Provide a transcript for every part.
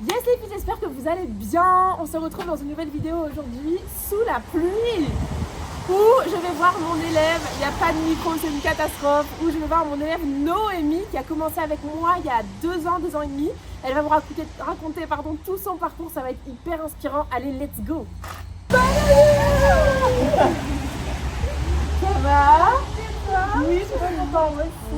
Yes les filles, j'espère que vous allez bien. On se retrouve dans une nouvelle vidéo aujourd'hui sous la pluie où je vais voir mon élève, il n'y a pas de micro, c'est une catastrophe, où je vais voir mon élève Noémie qui a commencé avec moi il y a 2 ans, 2 ans et demi. Elle va vous raconter tout son parcours, ça va être hyper inspirant. Allez, let's go. Ça va? Oui, je suis très contente, moi aussi.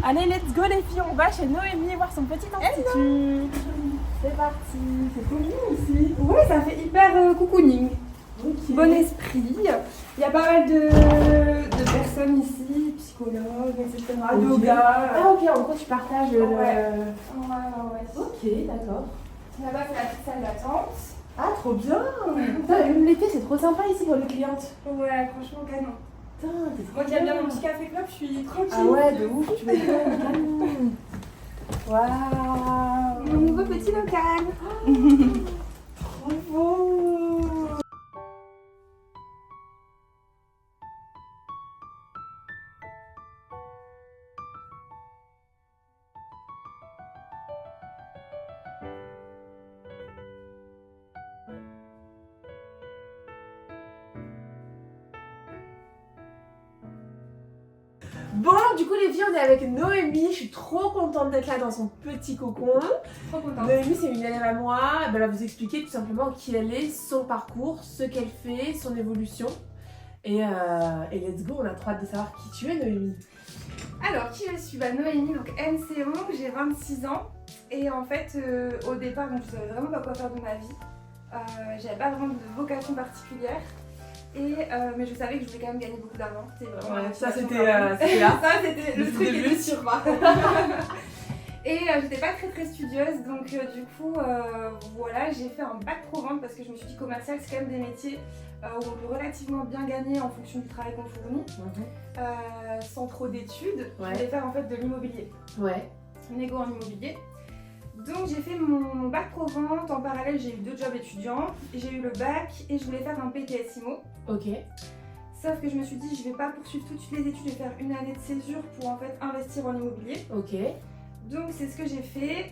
Allez, let's go les filles, on va chez Noémie voir son petit institut. C'est parti, c'est trop mignon ici. Oui, ça fait hyper cocooning. Okay. Bon esprit. Il y a pas mal de personnes ici, psychologues, etc. Okay. Yoga. Ah ok, en gros tu partages le... Ouais. Ok, d'accord. Là-bas, c'est la petite salle d'attente. Ah, trop bien. L'été, c'est trop sympa ici pour les clientes. Ouais, franchement, canon. Putain, t'es trop Moi qui aime bien mon petit café club, je suis tranquille. Ah ouais, de ouf, tu veux bien. Waouh. Mon nouveau petit local. Trop beau. Bon, du coup les filles, on est avec Noémie, je suis trop contente d'être là dans son petit cocon. Trop contente. Noémie, c'est une élève à moi, elle va vous expliquer tout simplement qui elle est, son parcours, ce qu'elle fait, son évolution. Et let's go, on a trop hâte de savoir qui tu es Noémie. Alors, qui je suis? Noémie, donc MCO, j'ai 26 ans. Et en fait, au départ, donc, je savais vraiment pas quoi faire de ma vie. J'avais pas vraiment de vocation particulière. Mais je savais que je voulais quand même gagner beaucoup d'argent. C'était vraiment Ouais, ça c'était là. Ça c'était le truc début. était sûr pas. Et j'étais pas très studieuse, donc du coup voilà, j'ai fait un bac pro vente parce que je me suis dit commercial c'est quand même des métiers où on peut relativement bien gagner en fonction du travail qu'on fournit, sans trop d'études. Je voulais faire en fait de l'immobilier. Ouais. Négo en immobilier. Donc j'ai fait mon bac pro vente, en parallèle j'ai eu 2 jobs étudiants, j'ai eu le bac et je voulais faire un BTS IMO. Ok. Sauf que je me suis dit je vais pas poursuivre tout de suite les études, je vais faire une année de césure pour en fait investir en immobilier. Ok. Donc c'est ce que j'ai fait,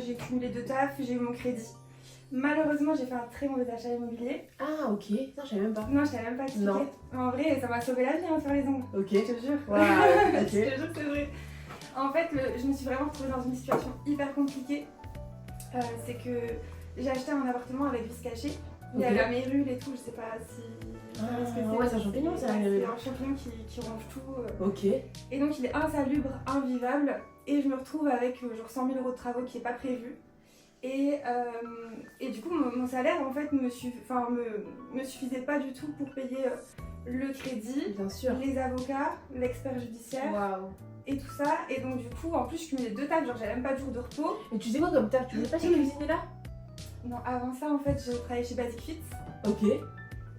j'ai cumulé 2 tafs, j'ai eu mon crédit. Malheureusement j'ai fait un très mauvais achat immobilier. Ah ok, non je savais même pas. Non je t'avais même pas expliqué. Non. En vrai ça m'a sauvé la vie faire les ongles. Ok. Je te jure. Wow, Je ok. te jure que c'est vrai. En fait je me suis vraiment retrouvée dans une situation hyper compliquée. C'est que j'ai acheté un appartement avec vis caché. Il y a la mérule et tout, je sais pas si... ouais, c'est un champignon ça. C'est un champignon qui ronge tout. Ok. Et donc il est insalubre, invivable. Et je me retrouve avec genre 100 000 € de travaux qui n'est pas prévu. Et du coup mon salaire en fait me suffisait pas du tout pour payer le crédit, bien sûr, les avocats, l'expert judiciaire. Waouh. Et tout ça, et donc du coup en plus je cumulais 2 tafs, genre j'avais même pas de jour de repos. Et tu sais quoi comme taf? Tu faisais pas chez cuisiner là? Non, avant ça en fait j'ai travaillé chez Basic Fit. Ok.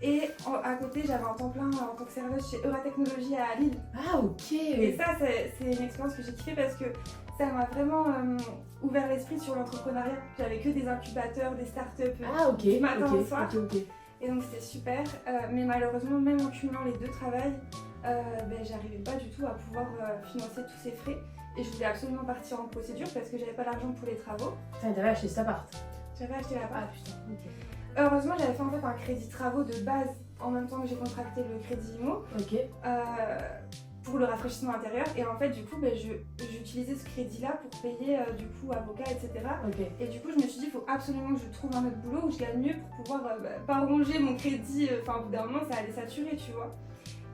Et à côté j'avais un temps plein en tant que serveuse chez Euratechnologie à Lille. Ah ok. Et ça c'est une expérience que j'ai kiffé parce que ça m'a vraiment ouvert l'esprit sur l'entrepreneuriat. J'avais que des incubateurs, des startups du matin au soir. Et donc c'était super, mais malheureusement même en cumulant les 2 travails, j'arrivais pas du tout à pouvoir financer tous ces frais. Et je voulais absolument partir en procédure parce que j'avais pas l'argent pour les travaux. Putain, t'avais acheté cet appart? J'avais acheté l'appart. Ah putain, ok. Heureusement j'avais fait en fait un crédit travaux de base en même temps que j'ai contracté le crédit IMO. Ok. Pour le rafraîchissement intérieur, et en fait du coup j'utilisais ce crédit là pour payer du coup avocat etc. Okay. Et du coup je me suis dit il faut absolument que je trouve un autre boulot où je gagne mieux pour pouvoir pas ronger mon crédit, au bout d'un moment ça allait saturer tu vois.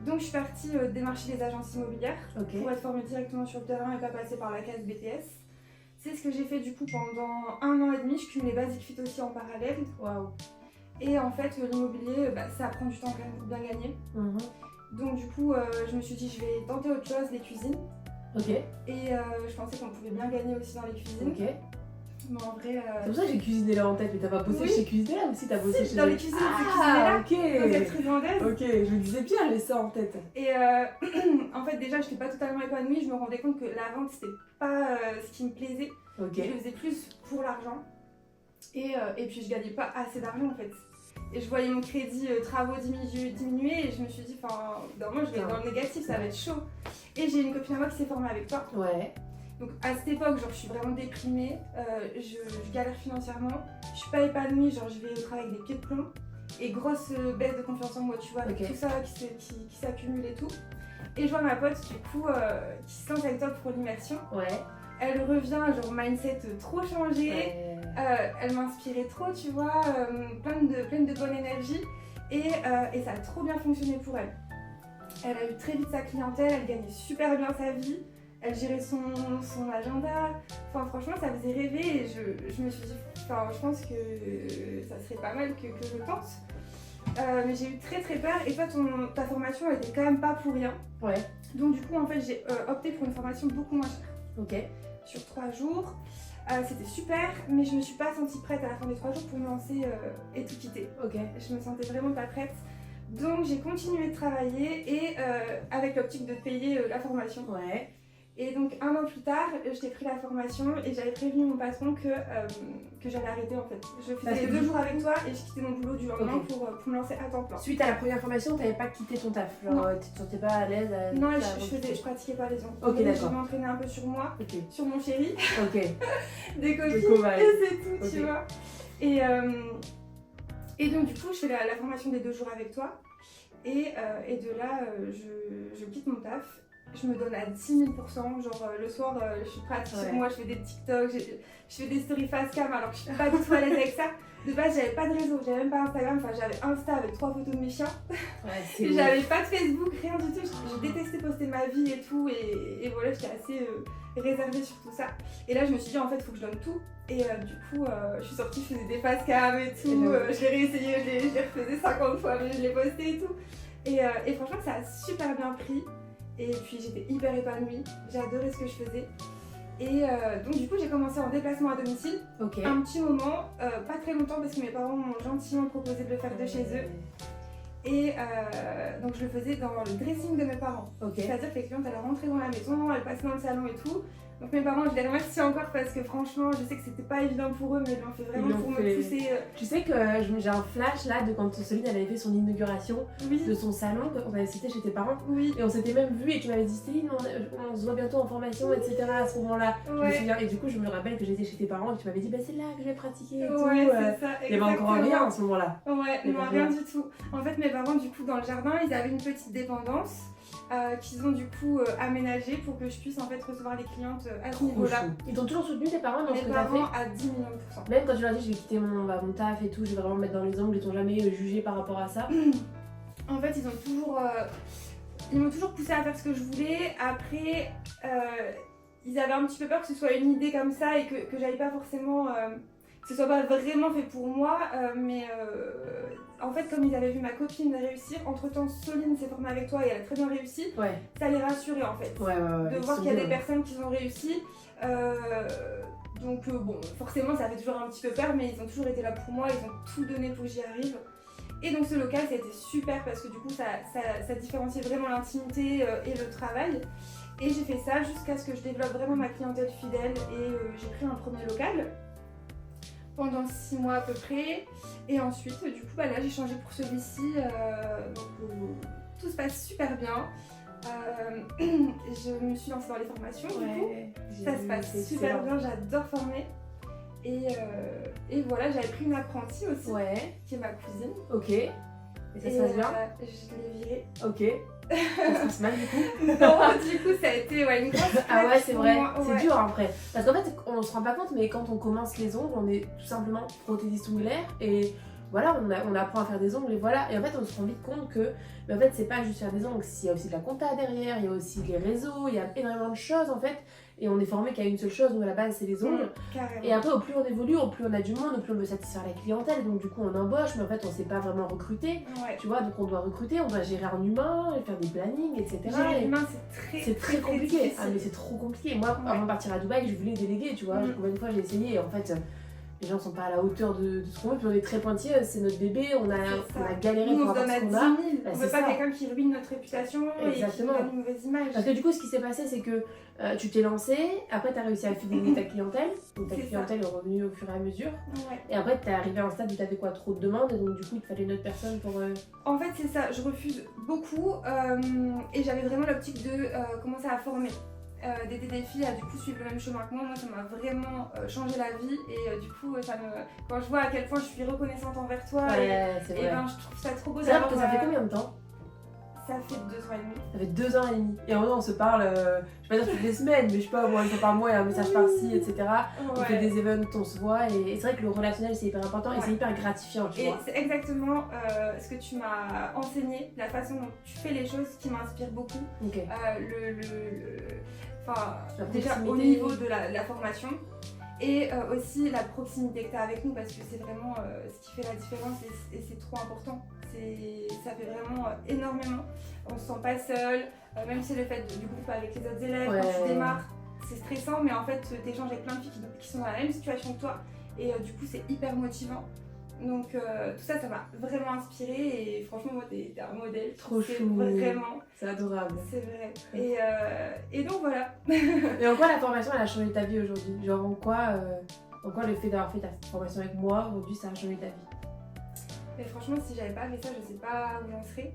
Donc je suis partie démarcher les agences immobilières pour être formée directement sur le terrain et pas passer par la case BTS. C'est ce que j'ai fait du coup pendant 1 an et demi, je cumulais Basic Fit aussi en parallèle. Waouh. Et en fait l'immobilier ça prend du temps quand même pour bien gagner. Donc du coup, je me suis dit je vais tenter autre chose, les cuisines. Ok. Et je pensais qu'on pouvait bien gagner aussi dans les cuisines. Ok. Mais en vrai... C'est pour ça que j'ai cuisiné là en tête, mais t'as pas bossé chez Cuisiner là ou si t'as bossé chez... dans les cuisines, ah, là, ok. dans cette friandaise. Ok, je me disais bien, j'ai ça en tête. Et en fait déjà, je n'étais pas totalement épanouie, je me rendais compte que la vente, c'était pas ce qui me plaisait. Ok. Je le faisais plus pour l'argent. Et puis je gagnais pas assez d'argent en fait. Et je voyais mon crédit travaux diminuer et je me suis dit, moi je vais être dans le négatif, ça va être chaud. Et j'ai une copine à moi qui s'est formée avec toi. Ouais. Donc à cette époque, genre je suis vraiment déprimée, je galère financièrement, je suis pas épanouie, genre je vais au travail avec des pieds de plomb et grosse baisse de confiance en moi, tu vois, avec tout ça qui s'accumule et tout. Et je vois ma pote du coup qui se lance avec toi pour l'immersion. Elle revient, genre mindset trop changé, elle m'inspirait trop, tu vois, pleine de bonne énergie et ça a trop bien fonctionné pour elle. Elle a eu très vite sa clientèle, elle gagnait super bien sa vie, elle gérait son agenda, enfin franchement ça faisait rêver et je me suis dit, enfin je pense que ça serait pas mal que je tente. Mais j'ai eu très peur et toi ta formation elle était quand même pas pour rien. Donc du coup en fait j'ai opté pour une formation beaucoup moins chère. Sur 3 jours. C'était super, mais je me suis pas sentie prête à la fin des 3 jours pour me lancer et tout quitter. Je me sentais vraiment pas prête. Donc j'ai continué de travailler et avec l'optique de payer la formation. Et donc 1 an plus tard, j'ai pris la formation et j'avais prévenu mon patron que j'allais arrêter en fait. Je faisais 2 jours avec toi et je quittais mon boulot du lendemain pour me lancer à temps plein. Suite à la première formation, t'avais pas quitté ton taf? Genre tu te sentais pas à l'aise Non, je pratiquais pas les ondes. Je m'entraînais un peu sur moi, sur mon chéri, des copines et c'est tout, tu vois. Et donc du coup, je fais la formation des 2 jours avec toi et de là, je quitte mon taf. Je me donne à 10 000%, genre le soir je suis pratique sur moi, je fais des TikTok, je fais des stories face cam alors que je suis pas du tout à l'aise avec ça. De base j'avais pas de réseau, j'avais même pas Instagram, enfin j'avais Insta avec 3 photos de mes chiens. J'avais pas de Facebook, rien du tout, je détestais poster ma vie et tout et voilà j'étais assez réservée sur tout ça. Et là je me suis dit en fait faut que je donne tout et du coup je suis sortie, je faisais des face cam et tout, je l'ai réessayé, je les refaisais 50 fois mais je l'ai posté et tout. Et franchement ça a super bien pris. Et puis j'étais hyper épanouie, j'ai adoré ce que je faisais. Et donc du coup j'ai commencé en déplacement à domicile, un petit moment, pas très longtemps parce que mes parents m'ont gentiment proposé de le faire de chez eux. Et donc je le faisais dans le dressing de mes parents. C'est-à-dire que les clientes elles rentraient dans la maison, elles passaient dans le salon et tout. Donc mes parents, je les remercie encore parce que franchement, je sais que c'était pas évident pour eux, mais ils l'ont fait vraiment pour me pousser. Tu sais que j'ai un flash là de quand Soline avait fait son inauguration de son salon, qu'on avait cité chez tes parents. Et on s'était même vu et tu m'avais dit Céline, on se voit bientôt en formation, etc. à ce moment-là. Je me souviens, et du coup, je me rappelle que j'étais chez tes parents et tu m'avais dit c'est là que je vais pratiquer et tout. C'est ça, il y avait encore rien à ce moment-là. Non, rien du tout. En fait, mes parents, du coup, dans le jardin, ils avaient une petite dépendance. Qu'ils ont du coup aménagé pour que je puisse en fait recevoir les clientes à ce niveau-là. Ils t'ont toujours soutenu tes parents dans ce que t'as fait? Mes parents à 10 millions de %. Même quand tu leur dis je vais quitter mon taf et tout, je vais vraiment me mettre dans les ongles, ils t'ont jamais jugé par rapport à ça? En fait ils m'ont toujours poussé à faire ce que je voulais. Après ils avaient un petit peu peur que ce soit une idée comme ça et que j'aille pas forcément que ce soit pas vraiment fait pour moi, mais en fait comme ils avaient vu ma copine réussir, entre temps Soline s'est formée avec toi et elle a très bien réussi, ça les rassurait en fait, de voir qu'il y a des personnes qui ont réussi. Donc bon, forcément ça fait toujours un petit peu peur, mais ils ont toujours été là pour moi, ils ont tout donné pour que j'y arrive. Et donc ce local ça a été super parce que du coup ça différenciait vraiment l'intimité et le travail. Et j'ai fait ça jusqu'à ce que je développe vraiment ma clientèle fidèle et j'ai pris un premier local pendant 6 mois à peu près. Et ensuite du coup là j'ai changé pour celui-ci, tout se passe super bien. Je me suis lancée dans les formations du coup, ça se passe super bien, j'adore former. Et voilà, j'avais pris une apprentie aussi, qui est ma cousine. Et ça se passe bien? Je l'ai virée. Ça se passe mal du coup? Non, du coup ça a été une grosse claque. C'est vrai, c'est dur après. Parce qu'en fait, on se rend pas compte, mais quand on commence les ongles, on est tout simplement prothésiste ongulaire et voilà, on apprend à faire des ongles et voilà. Et en fait, on se rend vite compte que en fait, c'est pas juste faire des ongles, il y a aussi de la compta derrière, il y a aussi les réseaux, il y a énormément de choses en fait. Et on est formé qu'à une seule chose, donc à la base c'est les ongles. Et après au plus on évolue, au plus on a du monde, au plus on veut satisfaire la clientèle. Donc du coup on embauche, mais en fait on sait pas vraiment recruter. Tu vois, donc on doit recruter, on doit gérer un humain, faire des plannings, etc. Gérer l'humain c'est très compliqué. Mais c'est trop compliqué. Moi avant de partir à Dubaï, je voulais déléguer, tu vois. Combien de fois j'ai essayé et en fait les gens sont pas à la hauteur de ce qu'on veut, puis on est très pointilleux, c'est notre bébé, on a galéré pour avoir ce qu'on a. On veut pas quelqu'un qui ruine notre réputation et qui donne une mauvaise image. Parce que du coup ce qui s'est passé c'est que tu t'es lancé, après tu as réussi à fidéliser ta clientèle, donc ta clientèle est revenue au fur et à mesure. Et après tu es arrivé à un stade où tu avais trop de demandes et donc du coup il te fallait une autre personne pour... En fait c'est ça, je refuse beaucoup et j'avais vraiment l'optique de commencer à former. d'aider des filles à du coup suivre le même chemin que moi. Moi, ça m'a vraiment changé la vie et du coup, quand je vois à quel point je suis reconnaissante envers toi, c'est vrai. Ben, je trouve ça trop beau d'avoir. C'est vrai que ça fait combien de temps? Ça fait 2 ans et demi. Ça fait 2 ans et demi. Et en vrai, on se parle, je vais pas dire toutes les semaines, mais je sais pas, moi, une fois par mois, il y a un message par-ci, etc. On fait des events, on se voit. Et c'est vrai que le relationnel, c'est hyper important et c'est hyper gratifiant, tu vois. Et c'est exactement ce que tu m'as enseigné, la façon dont tu fais les choses qui m'inspire beaucoup. Okay. Déjà au niveau de la formation. Et aussi la proximité que tu as avec nous, parce que c'est vraiment ce qui fait la différence et c'est trop important. Ça fait vraiment énormément. On se sent pas seul, même si le fait du groupe avec les autres élèves, quand tu démarres, c'est stressant, mais en fait tu échanges avec plein de filles qui sont dans la même situation que toi et du coup c'est hyper motivant. Donc tout ça m'a vraiment inspirée et franchement moi t'es un modèle. Trop chou. Vraiment. C'est adorable. C'est vrai. Et donc voilà. Et en quoi la formation elle a changé ta vie aujourd'hui? Genre en quoi le fait d'avoir fait ta formation avec moi aujourd'hui ça a changé ta vie? Mais franchement si j'avais pas fait ça je sais pas où j'en serais.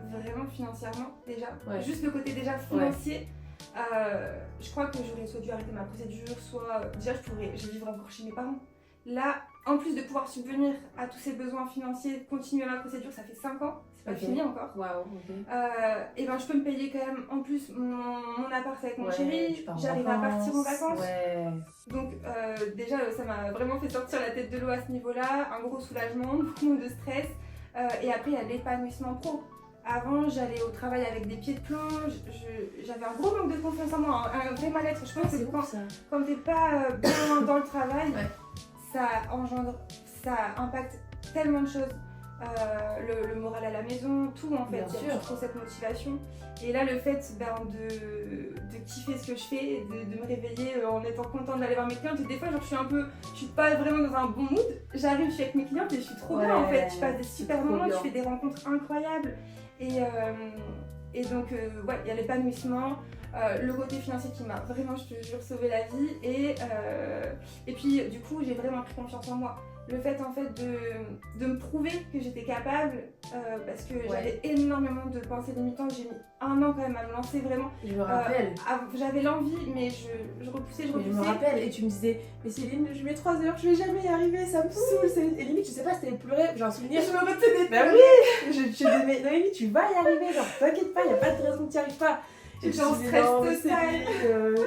Vraiment financièrement déjà. Juste le côté déjà financier. Je crois que j'aurais soit dû arrêter ma procédure, soit déjà je vais vivre encore chez mes parents. Là, en plus de pouvoir subvenir à tous ces besoins financiers, continuer ma procédure, ça fait 5 ans, c'est pas fini encore. Et ben je peux me payer quand même en plus mon appart avec mon chéri, j'arrive à partir en vacances. Donc déjà ça m'a vraiment fait sortir la tête de l'eau à ce niveau-là, un gros soulagement, beaucoup moins de stress. Et après il y a l'épanouissement pro. Avant, j'allais au travail avec des pieds de plomb, j'avais un gros manque de confiance en moi, un vrai mal-être. Je pense que quand t'es pas bien dans le travail, ça impacte tellement de choses. Le moral à la maison, tout en fait, il y a trop cette motivation. Et là, le fait de kiffer ce que je fais, de me réveiller en étant contente d'aller voir mes clientes, et des fois, je suis pas vraiment dans un bon mood. J'arrive, je suis avec mes clientes et je suis trop bien en fait. Tu passes des super moments, tu fais des rencontres incroyables. Et donc, il y a l'épanouissement, le côté financier qui m'a vraiment, je te jure, sauvé la vie. Et puis, du coup, j'ai vraiment pris confiance en moi. Le fait en fait de me prouver que j'étais capable, parce que j'avais énormément de pensées limitantes, j'ai mis 1 an quand même à me lancer vraiment. Je me rappelle. J'avais l'envie, mais je repoussais. Je me rappelle, et tu me disais, mais Céline, je mets 3 heures, je vais jamais y arriver, ça me saoule. Et limite, je sais pas, c'était pleurer, j'ai un souvenir. Je me retenais. Bah oui, je disais, mais non, limite, tu vas y arriver, genre t'inquiète pas, y a pas de raison que tu n'y arrives pas. J'étais en stress total.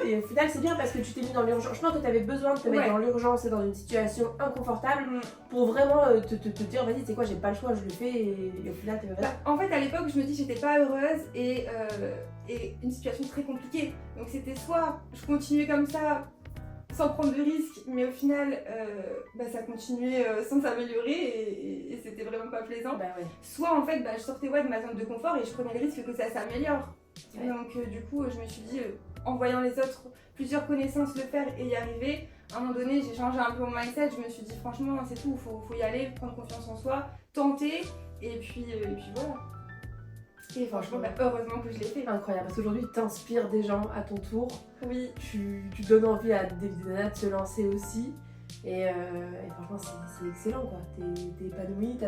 Et au final, c'est bien parce que tu t'es mis dans l'urgence. Je pense que tu avais besoin de te mettre dans l'urgence et dans une situation inconfortable pour vraiment te dire, vas-y, tu sais quoi, j'ai pas le choix, je le fais. Et au final, t'es vraiment. En fait, à l'époque, je me dis que j'étais pas heureuse et une situation très compliquée. Donc, c'était soit je continuais comme ça sans prendre de risques, mais au final, ça continuait sans s'améliorer et c'était vraiment pas plaisant. Soit en fait, je sortais de ma zone de confort et je prenais le risque que ça s'améliore. Donc du coup je me suis dit en voyant les autres, plusieurs connaissances le faire et y arriver, à un moment donné j'ai changé un peu mon mindset, je me suis dit franchement c'est tout, faut y aller, prendre confiance en soi, tenter et puis voilà. Et franchement heureusement que je l'ai fait. Incroyable, parce qu'aujourd'hui tu t'inspires des gens à ton tour. Oui. Tu donnes envie à des nanas de se lancer aussi. Et franchement c'est excellent quoi, t'es épanouie,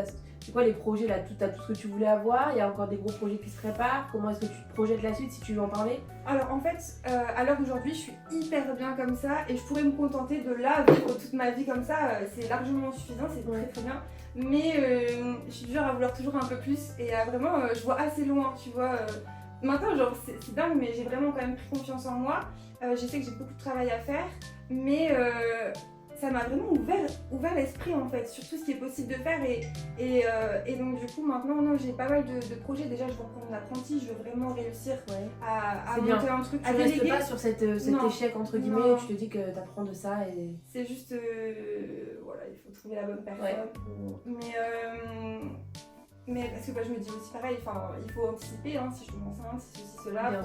c'est quoi les projets là, t'as tout ce que tu voulais avoir, il y a encore des gros projets qui se préparent, comment est-ce que tu te projettes la suite si tu veux en parler? Alors en fait, à l'heure d'aujourd'hui je suis hyper bien comme ça et je pourrais me contenter de là vivre toute ma vie comme ça, c'est largement suffisant, c'est très bien. Mais je suis dure à vouloir toujours un peu plus et vraiment je vois assez loin, tu vois. Maintenant genre c'est dingue mais j'ai vraiment quand même pris confiance en moi, je sais que j'ai beaucoup de travail à faire mais ça m'a vraiment ouvert l'esprit en fait sur tout ce qui est possible de faire et donc du coup maintenant j'ai pas mal de projets. Déjà je vais reprendre mon apprenti, je veux vraiment réussir à monter un truc, à déléguer. Tu restes pas sur cet échec entre guillemets, tu te dis que t'apprends de ça et... C'est juste il faut trouver la bonne personne mais parce que je me dis aussi pareil, il faut anticiper si je tombe enceinte, si ceci, cela,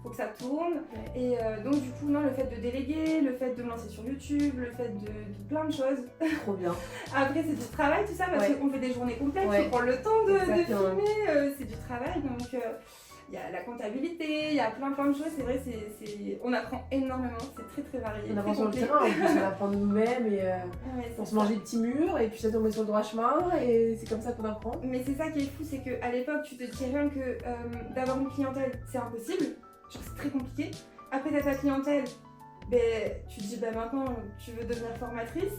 faut que ça tourne. Et donc du coup le fait de déléguer, le fait de me lancer sur YouTube, le fait de plein de choses. Trop bien. Après c'est du travail tout ça parce qu'on fait des journées complètes, il faut prendre le temps de filmer, c'est du travail donc il y a la comptabilité, il y a plein de choses, c'est vrai, on apprend énormément, c'est très très varié. On apprend sur le terrain, en plus on apprend de nous-mêmes et on se mange des petits murs et puis ça tombe sur le droit chemin et c'est comme ça qu'on apprend. Mais c'est ça qui est fou, c'est qu'à l'époque tu te dis rien que d'avoir une clientèle c'est impossible. genre c'est très compliqué. Après t'as ta clientèle, ben, tu te dis bah maintenant tu veux devenir formatrice.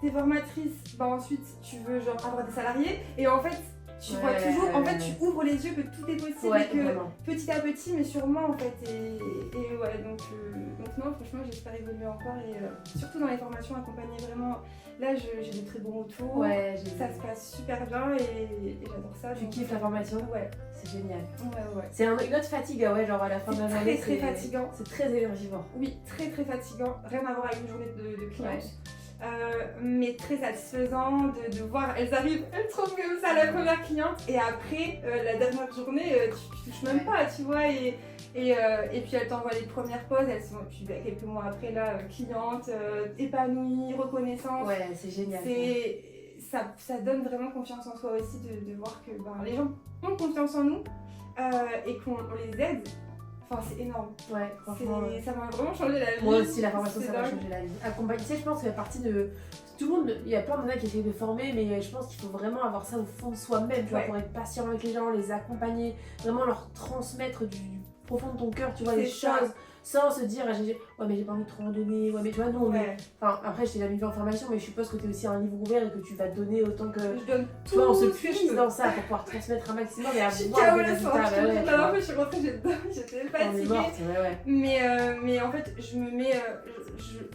T'es formatrice, bah ensuite tu veux genre avoir des salariés et en fait tu vois toujours, en fait tu ouvres les yeux que tout est possible et que vraiment. Petit à petit mais sûrement en fait et ouais donc non franchement j'espère évoluer encore et surtout dans les formations accompagner vraiment, là j'ai des très bons retours, ça se passe super bien et j'adore ça. Tu kiffes la formation? Ouais. C'est génial. Ouais. C'est une autre fatigue genre à la fin de la journée. C'est très fatigant. C'est très énergivore. Oui, très fatigant, rien à voir avec une journée de clients. Mais très satisfaisant de voir, elles arrivent, elles trouvent comme ça la première cliente et après la dernière journée tu touches même pas tu vois et puis elles t'envoient les premières pauses, elles sont puis quelques mois après là clientes, épanouies, reconnaissantes. Ouais c'est génial. Ça donne vraiment confiance en soi aussi de voir que les gens ont confiance en nous et qu'on les aide. Enfin, c'est énorme. Ouais, franchement. Ça m'a vraiment changé la vie. Moi aussi, la formation, ça m'a changé la vie. Accompagner, tu sais, je pense que ça fait partie de. Tout le monde, il y a plein de gens qui essayent de former, mais je pense qu'il faut vraiment avoir ça au fond de soi-même, tu vois, pour être patient avec les gens, les accompagner, vraiment leur transmettre du profond de ton cœur, tu vois, les choses. Sans se dire, ouais, mais j'ai pas envie de trop en donner, ouais, mais tu vois, nous, enfin, après, je t'ai jamais vu en formation, mais je suppose que t'es aussi un livre ouvert et que tu vas donner autant que. Je donne tout. Tu vois, on se puise dans ça pour pouvoir transmettre un maximum et avoir des résultats. Je suis rentrée, j'étais fatiguée. Mais en fait, je me mets.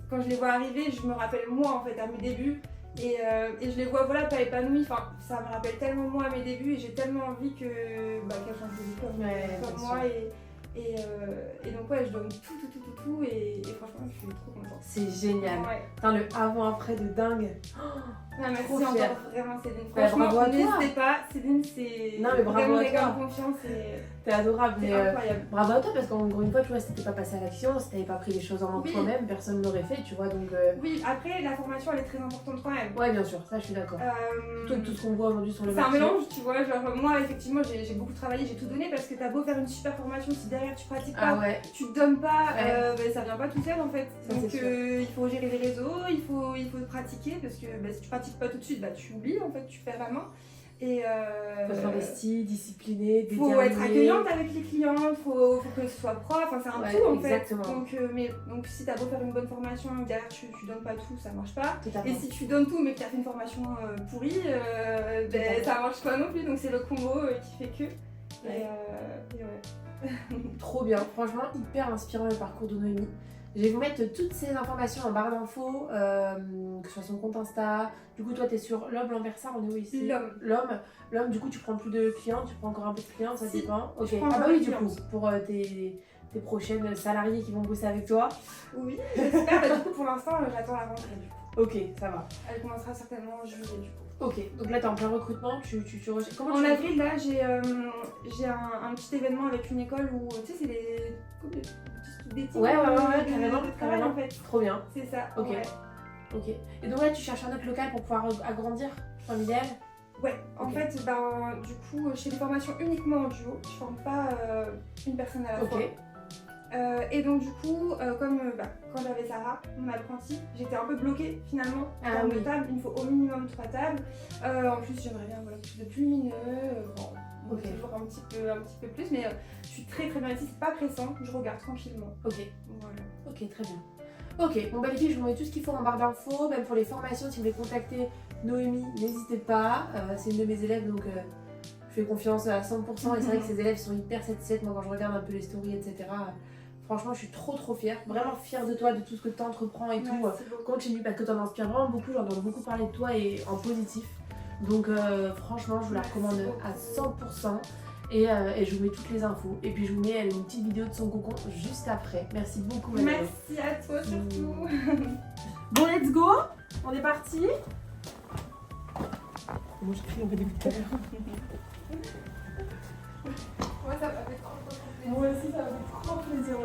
Quand je les vois arriver, je me rappelle moi, en fait, à mes débuts. Et je les vois pas épanouies, enfin, ça me rappelle tellement moi à mes débuts et j'ai tellement envie qu'elles changent de vie comme moi. Et donc je donne tout et franchement je suis trop contente. C'est génial. Putain, le avant-après de dingue. Merci encore vraiment Céline. Franchement n'hésitez pas, Céline c'est vraiment des gars de confiance et t'es adorable. C'est incroyable. Bravo à toi parce qu'encore une fois tu vois si t'étais pas passé à l'action, si t'avais pas pris les choses en main toi-même, personne l'aurait fait tu vois donc. Oui après la formation elle est très importante quand même. Ouais bien sûr, ça je suis d'accord. Tout ce qu'on voit aujourd'hui sur le marché. C'est un mélange tu vois, genre moi effectivement j'ai beaucoup travaillé, j'ai tout donné parce que t'as beau faire une super formation si derrière tu pratiques pas, tu te donnes pas, ça vient pas tout seul en fait. Ça, donc il faut gérer les réseaux, il faut pratiquer parce que si tu pratiques pas tout de suite, tu oublies en fait, tu perds la main. Et faut être investi, discipliné, déterminé. Faut être accueillante avec les clients, faut que ce soit propre, enfin c'est un tout en exactement. fait. Donc si t'as beau faire une bonne formation, derrière tu donnes pas tout, ça marche pas. Totalement. Et si tu donnes tout mais que t'as fait une formation pourrie, ça marche pas non plus. Donc c'est le combo qui fait que. Et ouais. Trop bien, franchement hyper inspirant le parcours de Noémie. Je vais vous mettre toutes ces informations en barre d'infos, que ce soit son compte Insta. Du coup, toi, t'es sur l'homme, l'enversard, on est où ici? L'homme, du coup, tu prends plus de clients, tu prends encore un peu de clients, ça dépend. Ok, ah bah oui, du coup, pour tes prochaines salariés qui vont bosser avec toi. Oui, j'espère. Du coup, pour l'instant, j'attends la rentrée. Ok, ça va. Elle commencera certainement en juillet, du coup. Ok, donc là, t'es en plein recrutement, tu recherches. En avril, là, j'ai un petit événement avec une école où, tu sais, c'est des petits ouais, carrément. En fait. Trop bien. C'est ça. Ok. Ouais. Ok. Et donc là, tu cherches un autre local pour pouvoir agrandir ton idéal? Ouais, en fait, du coup, je fais des formations uniquement en duo. Je forme pas une personne à la fois. Et donc du coup, comme quand j'avais Sarah, mon apprentie, j'étais un peu bloquée finalement en termes de table. Il me faut au minimum 3 tables. En plus, j'aimerais bien quelque chose de plus lumineux. Toujours un petit peu plus, mais je suis très bien ici. C'est pas pressant, je regarde tranquillement. Ok. Voilà. Ok, très bien. Ok, bon bah les filles, je vous mets tout ce qu'il faut en barre d'infos, même pour les formations, si vous voulez contacter Noémie, n'hésitez pas. C'est une de mes élèves, donc je fais confiance à 100%. Et c'est vrai que ces élèves sont hyper satisfaits. Moi, quand je regarde un peu les stories, etc. Franchement, je suis trop fière, vraiment fière de toi, de tout ce que tu entreprends et tout. Continue parce que tu en inspires vraiment beaucoup, j'entends beaucoup parler de toi et en positif. Donc franchement, je vous la recommande à 100%. Et je vous mets toutes les infos. Et puis je vous mets une petite vidéo de son cocon juste après. Merci beaucoup, Manon. Merci à toi surtout. Bon, let's go. On est parti. Moi je crie, on fait des coups de cœur. Moi ça m'a fait trop plaisir. Moi aussi ça m'a fait trop plaisir.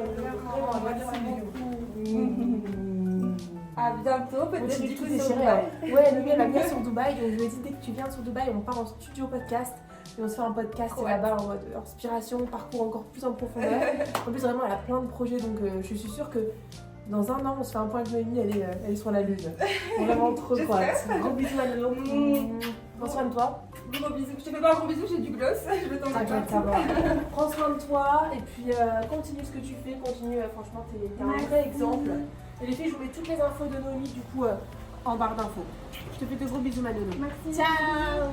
À bientôt, peut-être du coup sur Dubaï. Ouais, Noémie elle va venir sur Dubaï. Donc je lui ai dit dès que tu viens sur Dubaï, on part en studio podcast. Et on se fait un podcast là-bas en mode inspiration, parcours encore plus en profondeur. En plus vraiment elle a plein de projets donc je suis sûre que dans un an on se fait un point avec Noémie, elle est sur la lune. Vraiment trop quoi. Gros bisous à Noémie. Prends soin de toi. Gros bisous. Je te fais pas un gros bisou, j'ai du gloss. Je vais t'en T'inquiète, ça va. Prends soin de toi et puis continue ce que tu fais. Continue, franchement, t'es un vrai exemple. Et les filles, je vous mets toutes les infos de Noémie du coup en barre d'infos. Je te fais de gros bisous, ma Nono. Merci. Ciao.